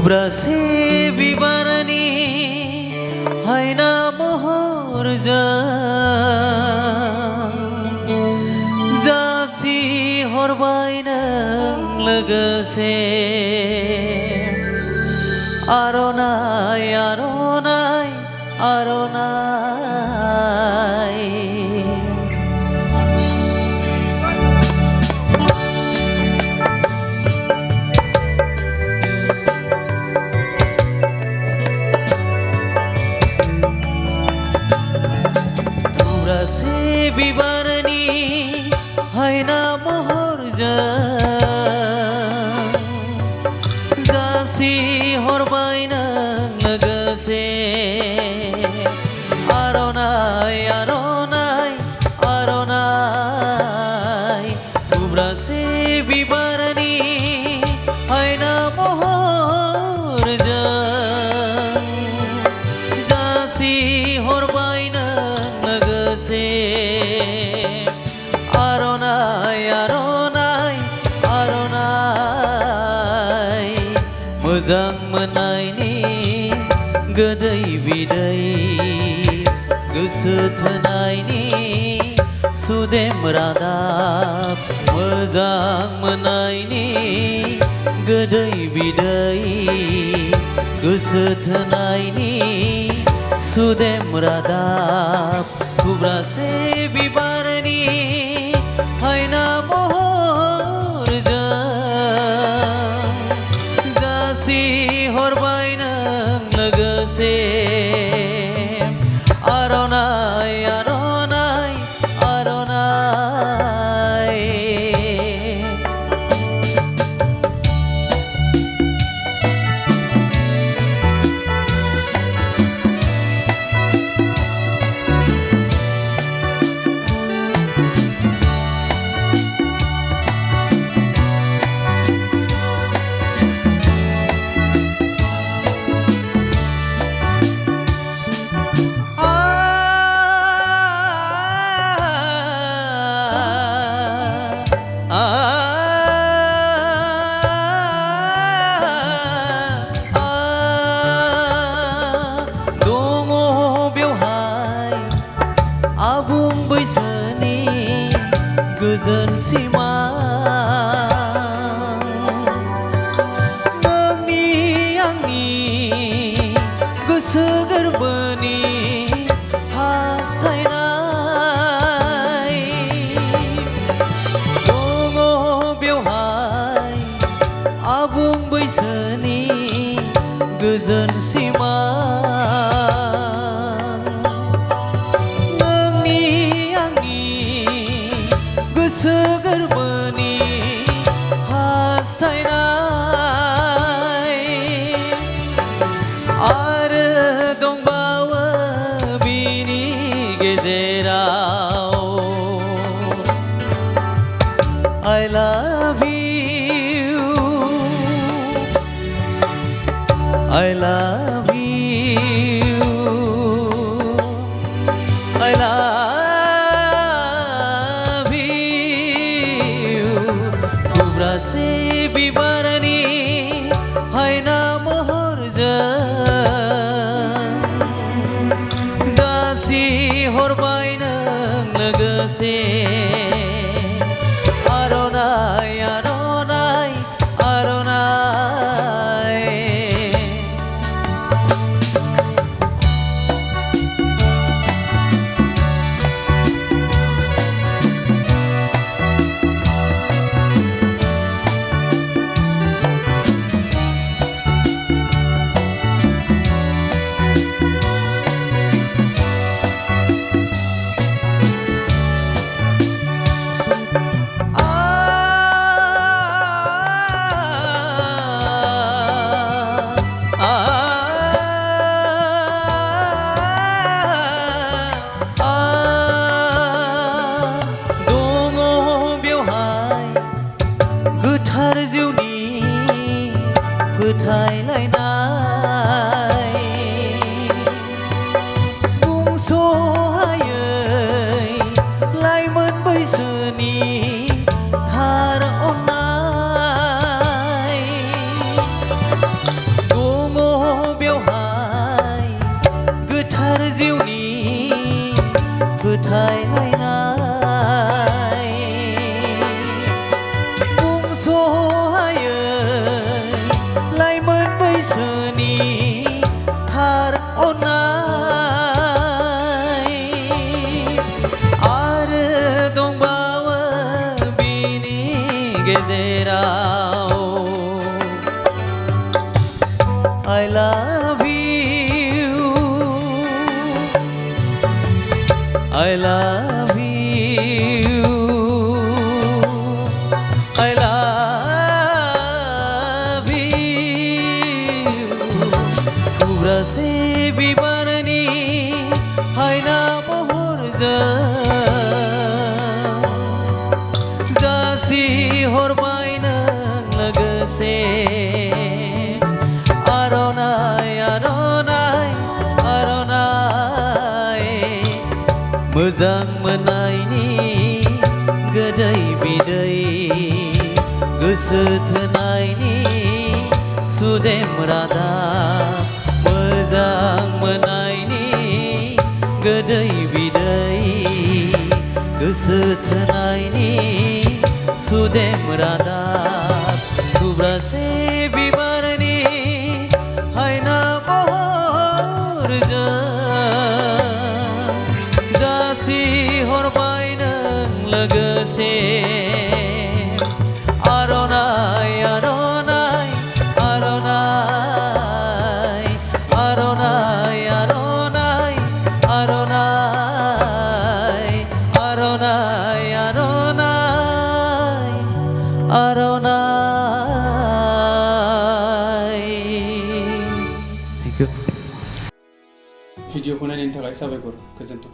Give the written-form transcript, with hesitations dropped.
थुब्रासे बिबारनि हायना महरजों जासि हरबाय नों लोगोसे आर'नाइ आर'नाइ आर'नाइ थुब्रासे बिबारनि हायना महरजों जासि हरबाय नों लोगोसे आर'नाइ आर'नाइ आर'नाइ थुब्रासे बिबारनि हायना महरजों जासि हरबाय नों लोगोसे आर'नाइ आर'नाइ आर'नाइ मोजां मोननायनि गोदै बिदै गोसो थोनायनि सुदेम रादाब मोजां मोननायनि गोदै बिदै गोसो थोनायनि सुदेम रादाब थुब्रासे बिबारनि हायना महरजों जासि हरबाय नों लोगोसे आर'नाइ आर'नाइ आर'नाइ आबुं बैसोनि गोजोन सिमा नोंनि आंनि गोसो गोरबोनि हास्थायनाय दङ बेवहाय आबुं बैसोनि गोजोन सिमा गोसो गोरबोनि हास्थायनाय आरो दंबावो बिनि गेजेराव I love you I love you I love थुब्रासे बिबारनि हायना महरजों जासि हरबाय नों लोगोसे आर'नाइ आर'नाइ आर'नाइ गेजेराव I love you I love you I love you थुब्रासे बिबारनि हायना महरजों जासि हरबाय नों लोगोसे आर'नाइ आर'नाइ आर'नाइ मोजां मोननायनि गोदै बिदै गोसो थोनायनि सुदेम रादाब मोजां मोननायनि गोदै बिदै गोसो थोनायनि सुदेम रादाब थुब्रासे बिबारनि हायना महरजों जासि हरबाय नों लोगोसे आर'नाइ आर'नाइ आर'नाइ आर'नाइ आर'नाइ आर'नाइ आर'नाइ आर'नाइ आर'नाइ भिडिअखौ नायनायनि थाखाय साबायखर गोजोन्थों।